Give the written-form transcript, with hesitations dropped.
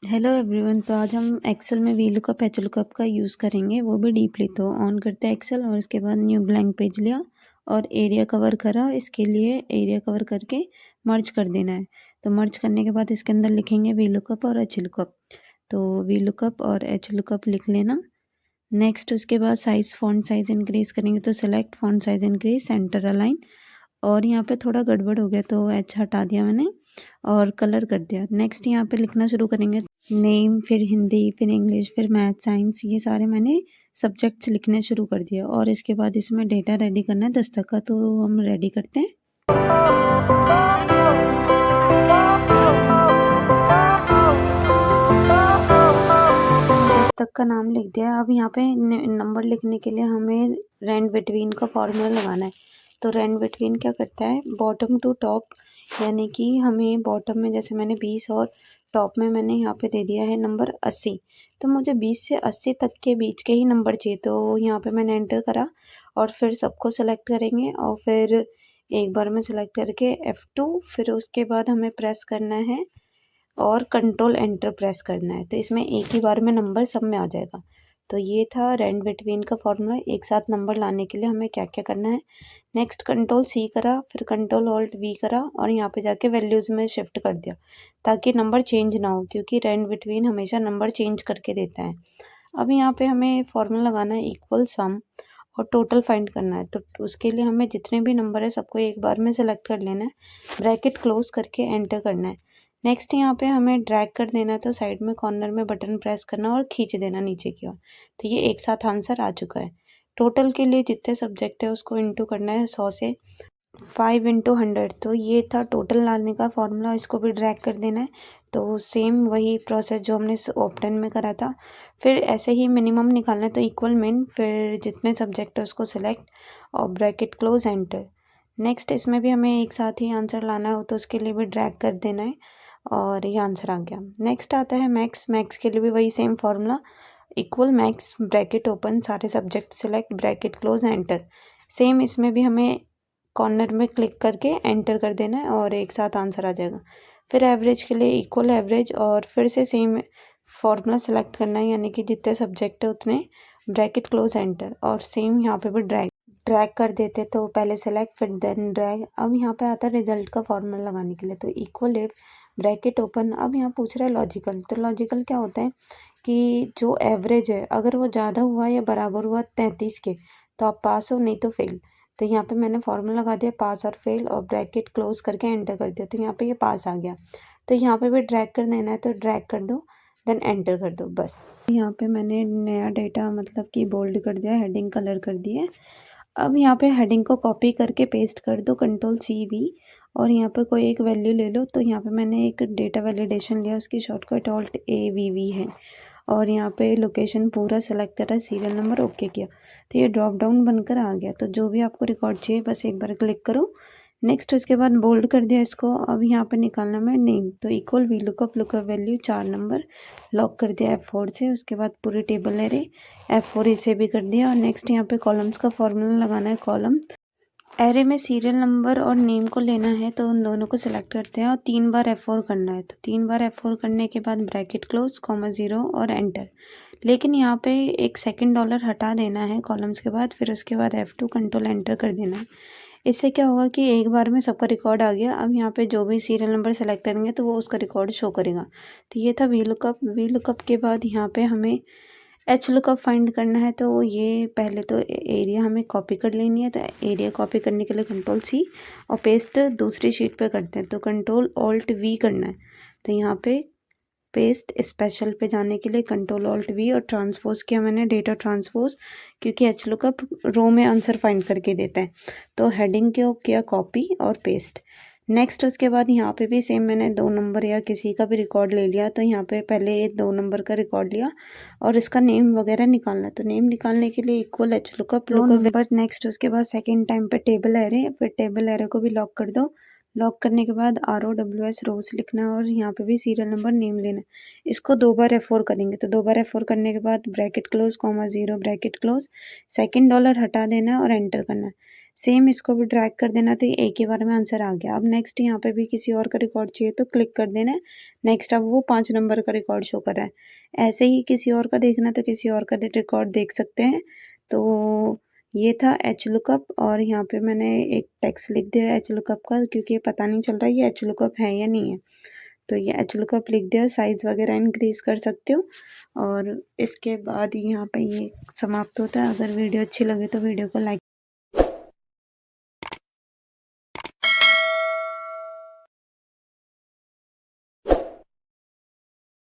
Hello everyone. तो आज हम एक्सेल में वी लुकअप एच लुकअप का यूज़ करेंगे, वो भी डीपली। तो ऑन करते हैं एक्सेल और इसके बाद न्यू ब्लैंक पेज लिया और एरिया कवर करा। इसके लिए एरिया कवर करके मर्ज कर देना है। तो मर्ज करने के बाद इसके अंदर लिखेंगे वी लुकअप और एच लुकअप। तो वी लुकअप और एच लुकअप लिख लेना। नेक्स्ट उसके बाद साइज फॉन्ट साइज इंक्रीज करेंगे, तो select font size increase centre align. और यहाँ पे थोड़ा गड़बड़ हो गया तो एच हटा दिया मैंने और कलर कर दिया। नेक्स्ट यहाँ पे लिखना शुरू करेंगे, नेम, फिर हिंदी, फिर इंग्लिश, फिर मैथ, साइंस, ये सारे मैंने सब्जेक्ट्स लिखने शुरू कर दिया। और इसके बाद इसमें डेटा रेडी करना है 10 तक का, तो हम रेडी करते हैं। तक का नाम लिख दिया। अब यहाँ पे नंबर लिखने के लिए हमें रेंज बिटवीन का फॉर्मूला लगाना है। तो रेंज बिटवीन क्या करता है, बॉटम टू टॉप, यानी कि हमें बॉटम में जैसे मैंने 20 और टॉप में मैंने यहाँ पे दे दिया है नंबर 80। तो मुझे 20 से 80 तक के बीच के ही नंबर चाहिए। तो यहाँ पे मैंने एंटर करा और फिर सबको सेलेक्ट करेंगे और फिर एक बार में सेलेक्ट करके F2, फिर उसके बाद हमें प्रेस करना है और कंट्रोल एंटर प्रेस करना है। तो इसमें एक ही बार में नंबर सब में आ जाएगा। तो ये था रेंज बिटवीन का फॉर्मूला। एक साथ नंबर लाने के लिए हमें क्या क्या करना है। नेक्स्ट कंट्रोल C करा, फिर कंट्रोल ऑल्ट V करा और यहाँ पे जाके वैल्यूज़ में शिफ्ट कर दिया ताकि नंबर चेंज ना हो, क्योंकि रेंज बिटवीन हमेशा नंबर चेंज करके देता है। अब यहाँ पे हमें फॉर्मूला लगाना है इक्वल सम और टोटल फाइंड करना है। तो उसके लिए हमें जितने भी नंबर है सबको एक बार में सेलेक्ट कर लेना है, ब्रैकेट क्लोज करके एंटर करना है। नेक्स्ट यहाँ पे हमें ड्रैग कर देना है, तो साइड में कॉर्नर में बटन प्रेस करना और खींच देना नीचे की ओर। तो ये एक साथ आंसर आ चुका है। टोटल के लिए जितने सब्जेक्ट है उसको इंटू करना है 100 से, 5 इंटू 100। तो ये था टोटल लाने का फॉर्मूला। इसको भी ड्रैग कर देना है। तो सेम वही प्रोसेस जो हमने ऑप्टन में करा था। फिर ऐसे ही मिनिमम निकालना है, तो इक्वल मिन, फिर जितने सब्जेक्ट है उसको सिलेक्ट और ब्रैकेट क्लोज एंटर। नेक्स्ट इसमें भी हमें एक साथ ही आंसर लाना हो, तो उसके लिए भी ड्रैग कर देना है और ये आंसर आ गया। नेक्स्ट आता है मैक्स। मैक्स के लिए भी वही same formula, equal max, bracket open, सारे subject select, bracket close enter. Same इसमें भी हमें कॉर्नर में क्लिक करके एंटर कर देना है और एक साथ आंसर आ जाएगा। फिर एवरेज के लिए इक्वल एवरेज और फिर से सेम फॉर्मूला सेलेक्ट करना है, यानी कि जितने सब्जेक्ट है उतने, ब्रैकेट क्लोज एंटर। और सेम यहाँ पे भी ड्रैग ड्रैग कर देते, तो पहले सेलेक्ट फिर देन ड्रैग। अब यहाँ पे आता है रिजल्ट का फॉर्मूला लगाने के लिए, तो इक्वल इफ, ब्रैकेट ओपन। अब यहाँ पूछ रहा है लॉजिकल। तो लॉजिकल क्या होता है कि जो एवरेज है अगर वो ज़्यादा हुआ या बराबर हुआ 33 के, तो आप पास हो, नहीं तो फेल। तो यहाँ पे मैंने फॉर्मूला लगा दिया पास और फेल और ब्रैकेट क्लोज करके एंटर कर दिया। तो यहाँ पे ये पास आ गया। तो यहाँ पे भी ड्रैग कर देना है, तो ड्रैग कर दो, देन एंटर कर दो, बस। यहाँ पे मैंने नया डेटा मतलब कि बोल्ड कर दिया, हेडिंग कलर कर दी है। अब यहाँ पे हेडिंग को कॉपी करके पेस्ट कर दो, कंट्रोल CV, और यहाँ पे कोई एक वैल्यू ले लो। तो यहाँ पे मैंने एक डेटा वैलिडेशन लिया, उसकी शॉर्टकट ऑल्ट AVV है। और यहाँ पे लोकेशन पूरा सेलेक्ट करा, सीरियल नंबर ओके किया, तो ये ड्रॉप डाउन बनकर आ गया। तो जो भी आपको रिकॉर्ड चाहिए बस एक बार क्लिक करो। नेक्स्ट उसके बाद बोल्ड कर दिया इसको। अब यहाँ पे निकालना मैं नेम, तो equal V lookup, lookup value 4 number, lock कर दिया F4 से। उसके बाद पूरी टेबल ले रहे, F4 इसे भी कर दिया। और नेक्स्ट यहाँ पे कॉलम्स का फॉर्मूला लगाना है। कॉलम एरे में सीरियल नंबर और नेम को लेना है, तो उन दोनों को सिलेक्ट करते हैं और 3 बार F4 करना है। तो 3 बार F4 करने के बाद ब्रैकेट क्लोज, कॉमा 0 और एंटर। लेकिन यहाँ पे एक सेकंड डॉलर हटा देना है कॉलम्स के बाद, फिर उसके बाद F2 कंट्रोल एंटर कर देना है। इससे क्या होगा कि एक बार में सबका रिकॉर्ड आ गया। अब यहाँ पे जो भी सीरियल नंबर सेलेक्ट करेंगे तो वो उसका रिकॉर्ड शो करेगा। तो ये था वी लुकअप। वी लुकअप के बाद यहाँ पे हमें एच लुकअप फाइंड करना है। तो ये पहले तो एरिया हमें कॉपी कर लेनी है। तो एरिया कॉपी करने के लिए कंट्रोल C और पेस्ट दूसरी शीट पे करते हैं, तो कंट्रोल ऑल्ट V करना है। तो यहाँ पे पेस्ट स्पेशल पे जाने के लिए कंट्रोल ऑल्ट V और ट्रांसपोज किया मैंने, डेटा ट्रांसपोज, क्योंकि एच लुकअप रो में आंसर फाइंड करके देता है। तो हेडिंग को किया कॉपी और पेस्ट। नेक्स्ट उसके बाद यहाँ पे भी सेम मैंने 2 नंबर या किसी का भी रिकॉर्ड ले लिया। तो यहाँ पे पहले 2 नंबर का रिकॉर्ड लिया और इसका नेम वगैरह निकालना है। तो नेम निकालने के लिए equal H lookup, number. Next उसके बाद सेकेंड टाइम पे टेबल एरे, फिर टेबल एरे को भी लॉक कर दो। लॉक करने के बाद ROWS रोज लिखना है और यहाँ पे भी सीरियल नंबर नेम लेना है। इसको 2 बार F4 करेंगे। तो 2 बार F4 करने के बाद bracket close, comma 0, bracket close, second dollar हटा देना है और एंटर करना है। सेम इसको भी ड्रैग कर देना तो एक ही बार में आंसर आ गया। अब नेक्स्ट यहाँ पे भी किसी और का रिकॉर्ड चाहिए तो क्लिक कर देना है। नेक्स्ट अब वो 5 नंबर का रिकॉर्ड शो कर रहा है। ऐसे ही किसी और का देखना तो किसी और का रिकॉर्ड देख सकते हैं। तो ये था एच लुकअप और यहाँ पे मैंने एक टेक्स्ट लिख दिया एच लुकअप का, क्योंकि ये पता नहीं चल रहा ये एच लुकअप है या नहीं है। तो ये एच लुकअप लिख दिया, साइज़ वगैरह इंक्रीज़ कर सकते हो। और इसके बाद यहाँ पे ये समाप्त होता है। अगर वीडियो अच्छी लगे तो वीडियो को लाइक